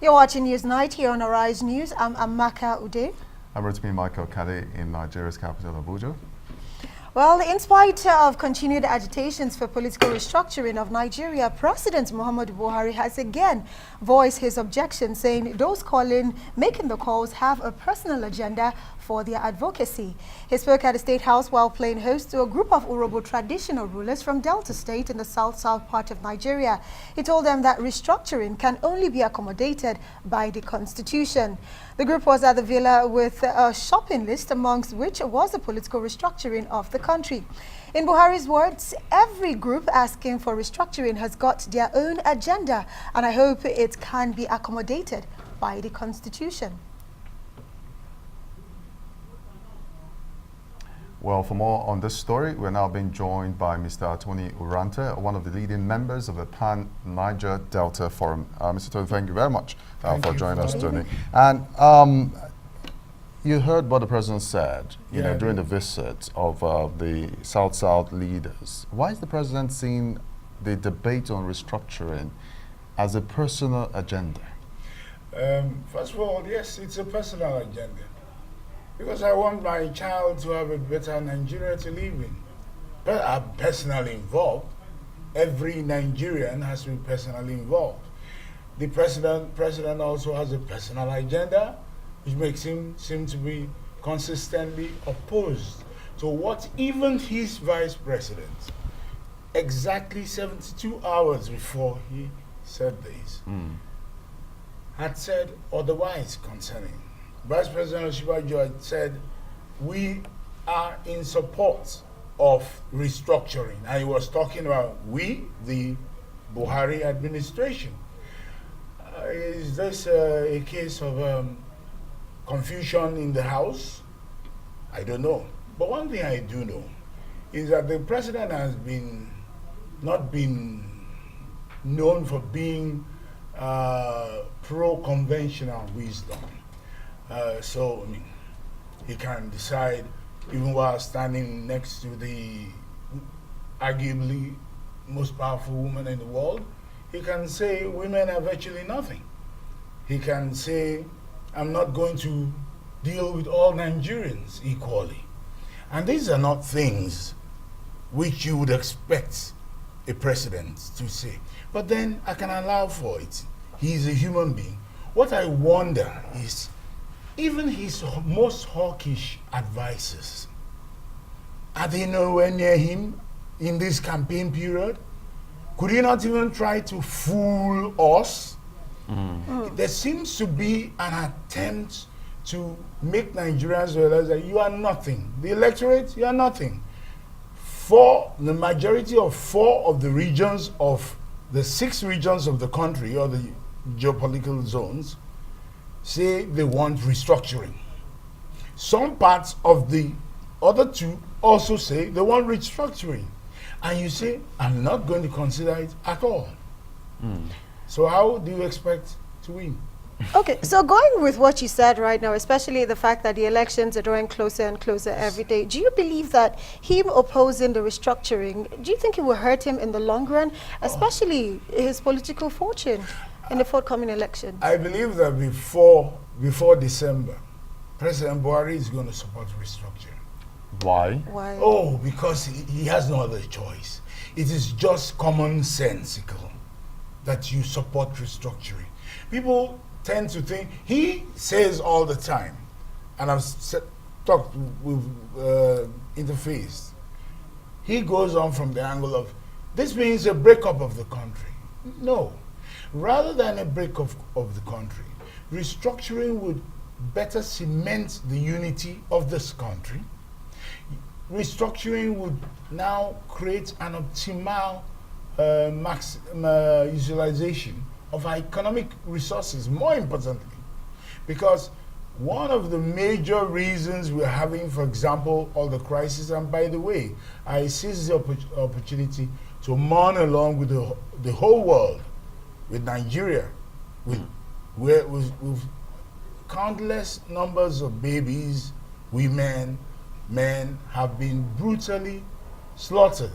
You're watching News Night here on Arise News. I'm Amaka Ude. I'm Rotimi Michael Kade in Nigeria's capital, Abuja. Well, in spite of continued agitations for political restructuring of Nigeria, President Muhammadu Buhari has again voiced his objection, saying those making the calls have a personal agenda for their advocacy. He spoke at the State House while playing host to a group of Urhobo traditional rulers from Delta State in the south-south part of Nigeria. He told them that restructuring can only be accommodated by the Constitution. The group was at the villa with a shopping list, amongst which was the political restructuring of the country. In Buhari's words, every group asking for restructuring has got their own agenda, and I hope it can be accommodated by the Constitution. Well, for more on this story, we're now being joined by Mr. Tony Uranta, one of the leading members of the Pan-Niger Delta Forum. Mr. Tony, thank you very much for joining us, Tony. And you heard what the president said, during the visit of the South-South leaders. Why is the president seeing the debate on restructuring as a personal agenda? First of all, yes, it's a personal agenda. Because I want my child to have a better Nigeria to live in. But I'm personally involved. Every Nigerian has to be personally involved. The president also has a personal agenda, which makes him seem to be consistently opposed to what even his vice president, exactly 72 hours before he said this, had said otherwise concerning. Vice President Oshibajo had said, we are in support of restructuring. And he was talking about we, the Buhari administration. Is this a case of confusion in the House? I don't know. But one thing I do know is that the president has not been known for being pro-conventional wisdom. So, I mean, he can decide, even while standing next to the arguably most powerful woman in the world, he can say women are virtually nothing. He can say, I'm not going to deal with all Nigerians equally. And these are not things which you would expect a president to say. But then I can allow for it. He's a human being. What I wonder is, even his most hawkish advisors, are they nowhere near him in this campaign period? Could he not even try to fool us? There seems to be an attempt to make Nigerians realize that you are nothing. The electorate, you are nothing. For the majority of 4 of the regions of the 6 regions of the country, or the geopolitical zones, say they want restructuring. Some parts of the other 2 also say they want restructuring. And you say, I'm not going to consider it at all. So how do you expect to win? Okay, so going with what you said right now, especially the fact that the elections are drawing closer and closer every day, do you believe that him opposing the restructuring, do you think it will hurt him in the long run, especially his political fortune in the forthcoming election? I believe that before December, President Buhari is going to support restructuring. Why? Why? Oh, because he has no other choice. It is just commonsensical that you support restructuring. People tend to think, he says all the time, and I've talked with interfaced, he goes on from the angle of, this means a breakup of the country. No. Rather than a breakup of the country, restructuring would better cement the unity of this country. Restructuring would now create an optimal utilization of our economic resources, more importantly. Because one of the major reasons we're having, for example, all the crisis, and by the way, I seize the opportunity to mourn along with the whole world, with Nigeria, with countless numbers of babies, women, men have been brutally slaughtered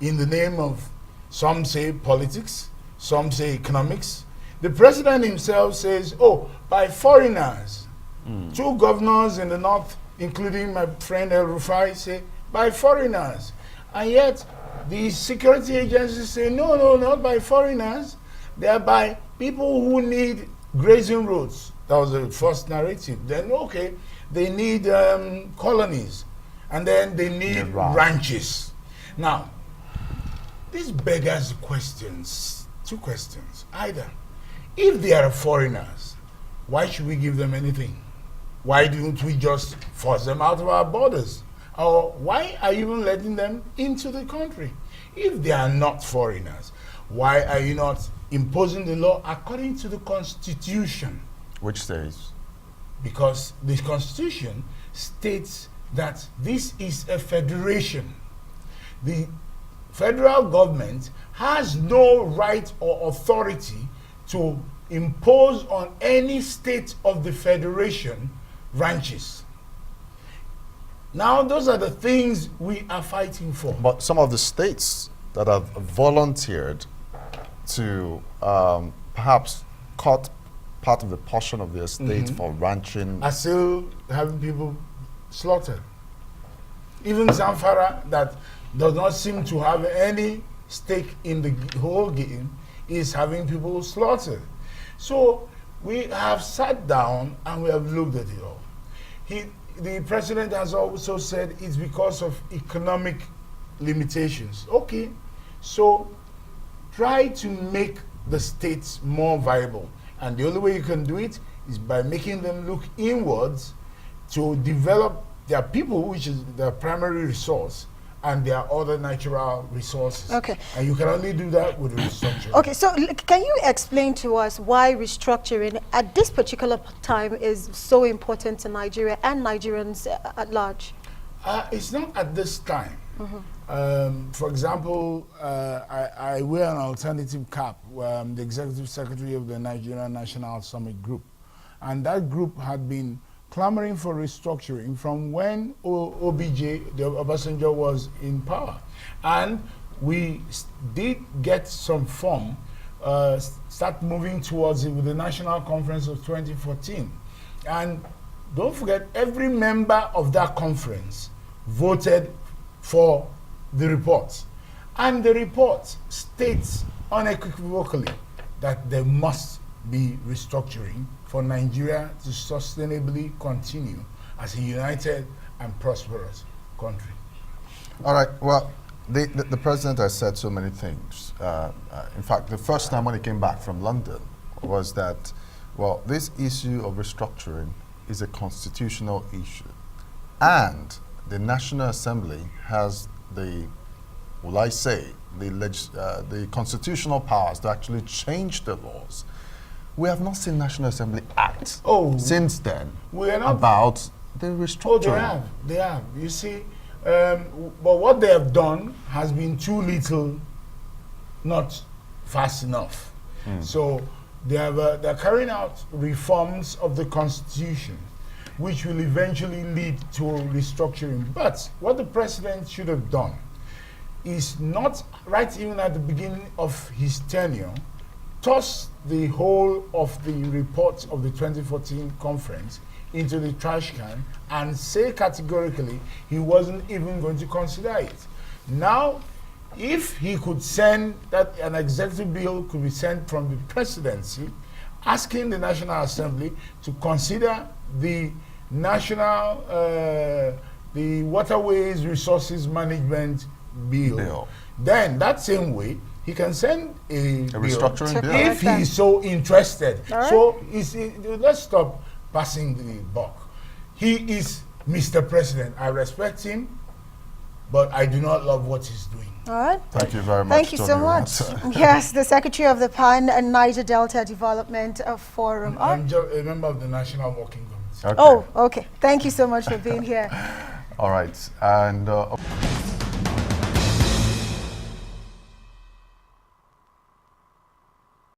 in the name of, some say politics, some say economics. The president himself says, oh, by foreigners. Two governors in the north, including my friend El Rufai, say, by foreigners. And yet, the security agencies say, no, no, not by foreigners. They are by people who need grazing roads. That was the first narrative. Then, okay, they need colonies. And then they need ranches. Now, this beggars questions, two questions. Either, if they are foreigners, why should we give them anything? Why don't we just force them out of our borders? Or why are you even letting them into the country? If they are not foreigners, why are you not imposing the law according to the Constitution? Which says? Because the Constitution states that this is a federation. The federal government has no right or authority to impose on any state of the federation ranches. Now, those are the things we are fighting for. But some of the states that have volunteered to perhaps cut part of the portion of their state for ranching are still having people slaughtered. Even Zamfara, that does not seem to have any stake in the whole game, is having people slaughtered. So we have sat down and we have looked at it all. The president has also said it's because of economic limitations. Okay, so try to make the states more viable. And the only way you can do it is by making them look inwards to develop their people, which is their primary resource, and their other natural resources. Okay. And you can only do that with restructuring. Okay, so can you explain to us why restructuring at this particular time is so important to Nigeria and Nigerians at large? It's not at this time. For example, I wear an alternative cap. I'm the executive secretary of the Nigerian National Summit Group. And that group had been clamoring for restructuring from when OBJ, the Obasanjo, was in power. And we did get some form, start moving towards it with the National Conference of 2014. And don't forget, every member of that conference voted for the report. And the report states unequivocally that there must be restructuring for Nigeria to sustainably continue as a united and prosperous country. All right, well, the president has said so many things. In fact, the first time when he came back from London was that, well, this issue of restructuring is a constitutional issue. And the National Assembly has the, will I say, the constitutional powers to actually change the laws. We have not seen National Assembly act since then about the restructuring. They have. You see, but what they have done has been too little, not fast enough. So they're carrying out reforms of the Constitution, which will eventually lead to restructuring. But what the president should have done is not, right even at the beginning of his tenure, toss the whole of the reports of the 2014 conference into the trash can and say categorically he wasn't even going to consider it. Now, if he could send that, an executive bill could be sent from the presidency asking the National Assembly to consider the national, the Waterways Resources Management bill. Then that same way, he can send a restructuring bill if he's so interested. Right. So let's stop passing the buck. He is Mr. President. I respect him, but I do not love what he's doing. All right. Thank you very much. Thank you so much. Yes, the Secretary of the Pan and Niger Delta Development Forum. I'm just a member of the National Working Committee. Okay. Oh, okay. Thank you so much for being here. All right. And